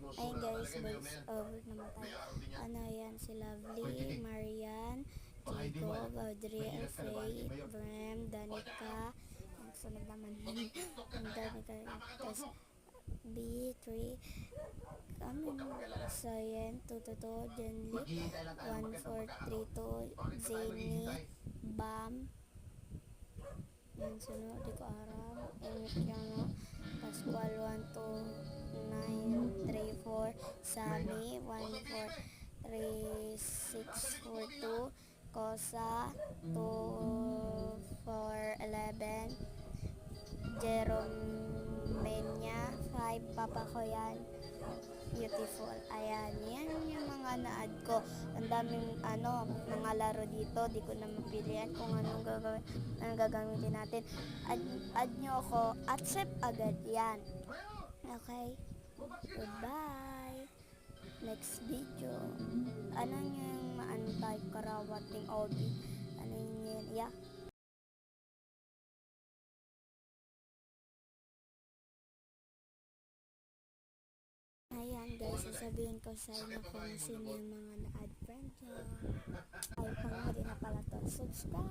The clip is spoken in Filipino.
Ayun guys, voice over naman tayo. Ano yan, si Lovely, Marian, Jacob, Audrey, Faye, Bram, Danica, ang sunod naman ang Danica, tapos B3, Sayen, Tututo, Jenly, 1432, Zany, Bam, yung sunod, di ko aram, Enrique, Pascual, 12934, Sammy, 143642, Kosa, 2411, Jeromenia, 5, Papa ko yan, beautiful. Ayan, yan yung mga na-add ko. Ang daming mga laro dito. Di ko na mapilian kung anong gagamitin natin. Add nyo ako. Accept agad yan. Okay? Goodbye. Next video. Ano yung maantay karawating obi? Ano yun? Yeah. Ayan guys, sasabihin ko sa inyo kung sino yung mga na-add friend nyo. Ay, kung hindi na pala to, subscribe!